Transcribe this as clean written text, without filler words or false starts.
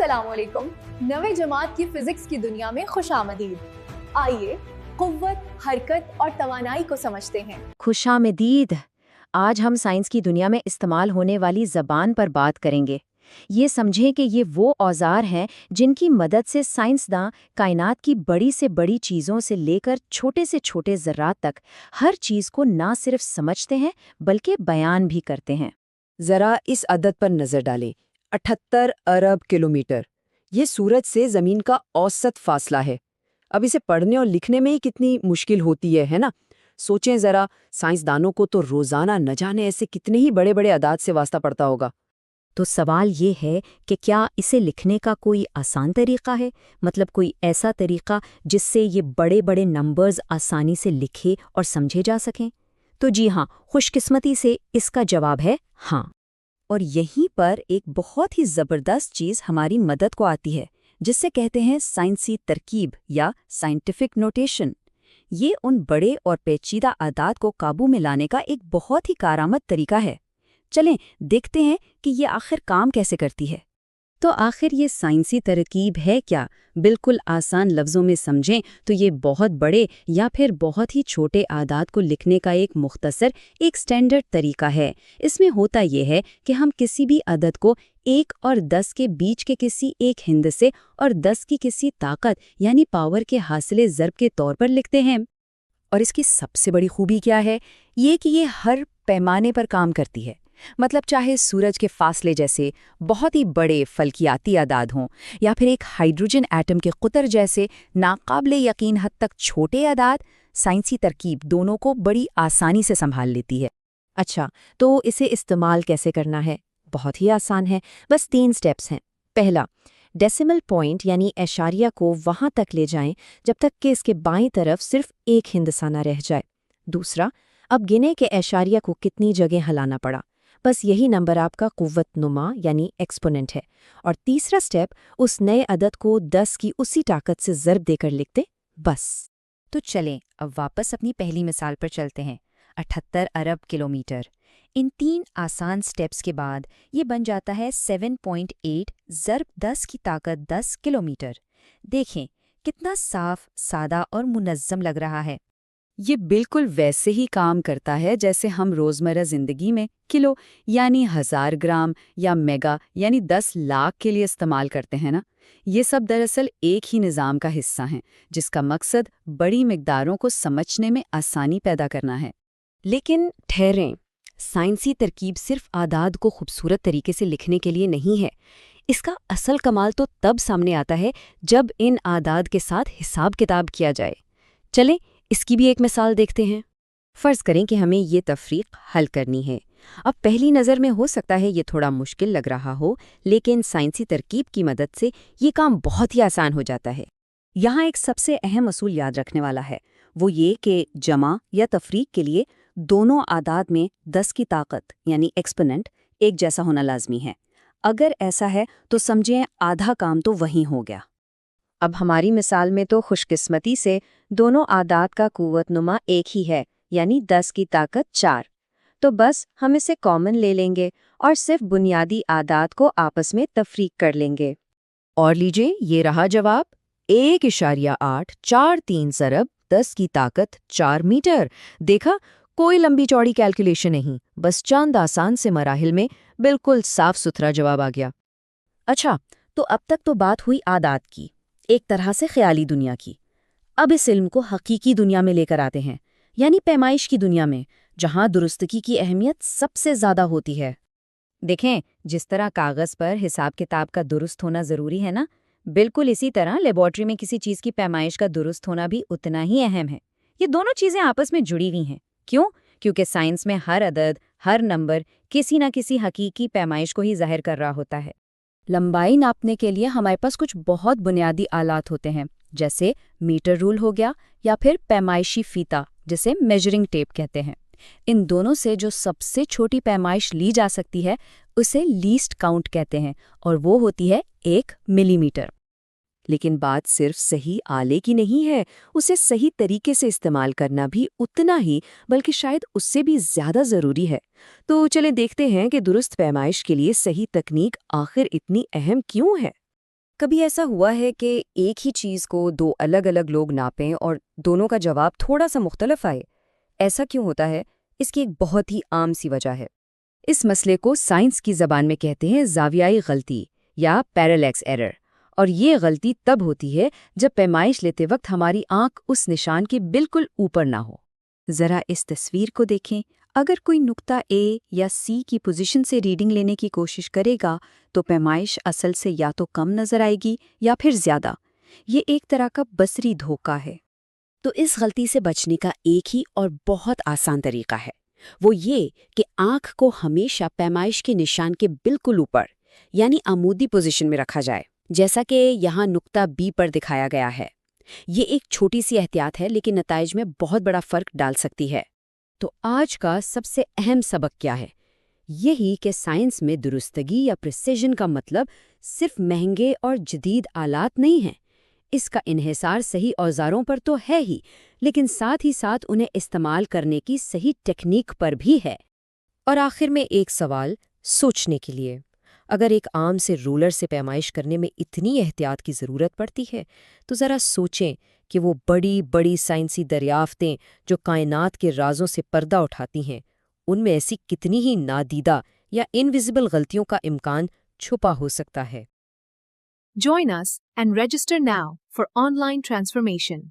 अस्सलाम वालेकुम। नवे जमात की फिजिक्स की दुनिया में खुशामदीद। आइए कुव्वत, हरकत और तवानाई को समझते हैं। खुशामदीद। आज हम साइंस की दुनिया में इस्तेमाल होने वाली ज़बान पर बात करेंगे। ये समझें कि ये वो औजार हैं जिनकी मदद से साइंसदां कायनात की बड़ी से बड़ी चीज़ों से लेकर छोटे से छोटे ज़र्रात तक हर चीज़ को ना सिर्फ समझते हैं बल्कि बयान भी करते हैं। जरा इस अदद पर नजर डालें, 78 अरब किलोमीटर। ये सूरज से जमीन का औसत फासला है। अब इसे पढ़ने और लिखने में ही कितनी मुश्किल होती है ना? सोचें जरा, साइंसदानों को तो रोजाना न जाने ऐसे कितने ही बड़े बड़े अदाद से वास्ता पड़ता होगा। तो सवाल ये है कि क्या इसे लिखने का कोई आसान तरीका है, मतलब कोई ऐसा तरीका जिससे ये बड़े बड़े नंबर्स आसानी से लिखे और समझे जा सकें? तो जी हाँ, खुशकिस्मती से इसका जवाब है हाँ। और यहीं पर एक बहुत ही ज़बरदस्त चीज़ हमारी मदद को आती है, जिससे कहते हैं साइंसी तरकीब या साइंटिफिक नोटेशन। ये उन बड़े और पेचीदा आदात को काबू में लाने का एक बहुत ही कारआमद तरीका है। चलें देखते हैं कि ये आखिर काम कैसे करती है। तो आखिर ये साइंसी तरकीब है क्या? बिल्कुल आसान लफ्ज़ों में समझें तो ये बहुत बड़े या फिर बहुत ही छोटे आदात को लिखने का एक मुख्तसर, एक स्टैंडर्ड तरीका है। इसमें होता ये है कि हम किसी भी अदद को 1 और 10 के बीच के किसी एक हिंदसे और 10 की किसी ताकत यानी पावर के हासिले ज़र्ब के तौर पर लिखते हैं। और इसकी सबसे बड़ी खूबी क्या है? ये कि ये हर पैमाने पर काम करती है। मतलब चाहे सूरज के फासले जैसे बहुत ही बड़े फल्कियाती आदाद हों या फिर एक हाइड्रोजन एटम के कुतर जैसे नाकाबिले यकीन हद तक छोटे आदाद, साइंसी तरकीब दोनों को बड़ी आसानी से संभाल लेती है। अच्छा, तो इसे इस्तेमाल कैसे करना है? बहुत ही आसान है, बस 3 स्टेप्स हैं। पहला, डेसिमल पॉइंट यानी एशारिया को वहां तक ले जाएं जब तक कि इसके बाईं तरफ सिर्फ एक हिंदसा ना रह जाए। दूसरा, अब गिने के एशारिया को कितनी जगह हिलाना पड़ा, बस यही नंबर आपका कुव्वत नुमा यानी एक्सपोनेंट है। और तीसरा स्टेप, उस नए अदद को 10 की उसी ताकत से ज़र्ब देकर लिखते, बस। तो चलें अब वापस अपनी पहली मिसाल पर चलते हैं। 78 अरब किलोमीटर। इन 3 आसान स्टेप्स के बाद ये बन जाता है 7.8 ज़र्ब 10 की ताकत 10 किलोमीटर। देखें कितना साफ, सादा और मुनज़्ज़म लग रहा है। ये बिल्कुल वैसे ही काम करता है जैसे हम रोज़मर्रा ज़िंदगी में किलो यानी 1000 ग्राम या मेगा यानी 10 लाख के लिए इस्तेमाल करते हैं ना। ये सब दरअसल एक ही निज़ाम का हिस्सा हैं, जिसका मकसद बड़ी मिक़दारों को समझने में आसानी पैदा करना है। लेकिन ठहरें, साइंसी तरकीब सिर्फ आदाद को खूबसूरत तरीके से लिखने के लिए नहीं है। इसका असल कमाल तो तब सामने आता है जब इन आदाद के साथ हिसाब किताब किया जाए। चलें इसकी भी एक मिसाल देखते हैं। फ़र्ज़ करें कि हमें ये तफ़रीक़ हल करनी है। अब पहली नज़र में हो सकता है ये थोड़ा मुश्किल लग रहा हो, लेकिन साइंसी तरकीब की मदद से ये काम बहुत ही आसान हो जाता है। यहाँ एक सबसे अहम असूल याद रखने वाला है, वो ये कि जमा या तफ़रीक़ के लिए दोनों आदाद में 10 की ताकत यानी एक्सपोनेंट एक जैसा होना लाजमी है। अगर ऐसा है तो समझें आधा काम तो वहीं हो गया। अब हमारी मिसाल में तो खुशकिस्मती से दोनों आदाद का कुव्वत नुमा एक ही है, यानी 10 की ताकत 4। तो बस हम इसे कॉमन ले लेंगे और सिर्फ बुनियादी आदाद को आपस में तफरीक कर लेंगे। और लीजिए ये रहा जवाब, 1.843 ज़रब 10 की ताकत 4 मीटर। देखा, कोई लंबी चौड़ी कैलकुलेशन नहीं, बस चंद आसान से मराहिल में बिल्कुल साफ सुथरा जवाब आ गया। अच्छा, तो अब तक तो बात हुई आदाद की, एक तरह से ख्याली दुनिया की। अब इस इल्म को हकीकी दुनिया में लेकर आते हैं, यानी पैमाइश की दुनिया में, जहां दुरुस्तगी की अहमियत सबसे ज़्यादा होती है। देखें, जिस तरह कागज़ पर हिसाब किताब का दुरुस्त होना ज़रूरी है ना, बिल्कुल इसी तरह लेबॉर्ट्री में किसी चीज़ की पैमाइश का दुरुस्त होना भी उतना ही अहम है। ये दोनों चीज़ें आपस में जुड़ी हुई हैं। क्यों? क्योंकि साइंस में हर अदद, हर नंबर किसी न किसी हकीकी पैमाइश को ही ज़ाहिर कर रहा होता है। लंबाई नापने के लिए हमारे पास कुछ बहुत बुनियादी आलात होते हैं, जैसे मीटर रूल हो गया या फिर पैमाइशी फीता, जिसे मेजरिंग टेप कहते हैं। इन दोनों से जो सबसे छोटी पैमाइश ली जा सकती है उसे लीस्ट काउंट कहते हैं, और वो होती है 1 मिलीमीटर। लेकिन बात सिर्फ सही आले की नहीं है, उसे सही तरीके से इस्तेमाल करना भी उतना ही, बल्कि शायद उससे भी ज़्यादा ज़रूरी है। तो चलें देखते हैं कि दुरुस्त पैमाइश के लिए सही तकनीक आखिर इतनी अहम क्यों है। کبھی ایسا ہوا ہے کہ ایک ہی چیز کو دو الگ الگ لوگ ناپیں اور دونوں کا جواب تھوڑا سا مختلف آئے؟ ایسا کیوں ہوتا ہے؟ اس کی ایک بہت ہی عام سی وجہ ہے۔ اس مسئلے کو سائنس کی زبان میں کہتے ہیں زاویائی غلطی یا پیرالیکس ایرر، اور یہ غلطی تب ہوتی ہے جب پیمائش لیتے وقت ہماری آنکھ اس نشان کے بالکل اوپر نہ ہو۔ ذرا اس تصویر کو دیکھیں۔ اگر کوئی نقطہ اے یا سی کی پوزیشن سے ریڈنگ لینے کی کوشش کرے گا تو پیمائش اصل سے یا تو کم نظر آئے گی یا پھر زیادہ۔ یہ ایک طرح کا بصری دھوکہ ہے۔ تو اس غلطی سے بچنے کا ایک ہی اور بہت آسان طریقہ ہے، وہ یہ کہ آنکھ کو ہمیشہ پیمائش کے نشان کے بالکل اوپر یعنی عمودی پوزیشن میں رکھا جائے، جیسا کہ یہاں نقطہ بی پر دکھایا گیا ہے۔ یہ ایک چھوٹی سی احتیاط ہے لیکن نتائج میں بہت بڑا فرق ڈال سکتی ہے۔ تو آج کا سب سے اہم سبق کیا ہے؟ یہی کہ سائنس میں درستگی یا پریسیژن کا مطلب صرف مہنگے اور جدید آلات نہیں ہیں۔ اس کا انحصار صحیح اوزاروں پر تو ہے ہی، لیکن ساتھ ہی ساتھ انہیں استعمال کرنے کی صحیح ٹیکنیک پر بھی ہے۔ اور آخر میں ایک سوال سوچنے کے لیے، اگر ایک عام سے رولر سے پیمائش کرنے میں اتنی احتیاط کی ضرورت پڑتی ہے تو ذرا سوچیں کہ وہ بڑی بڑی سائنسی دریافتیں جو کائنات کے رازوں سے پردہ اٹھاتی ہیں، ان میں ایسی کتنی ہی نادیدہ یا انویزیبل غلطیوں کا امکان چھپا ہو سکتا ہے۔ Join us and register now for online transformation.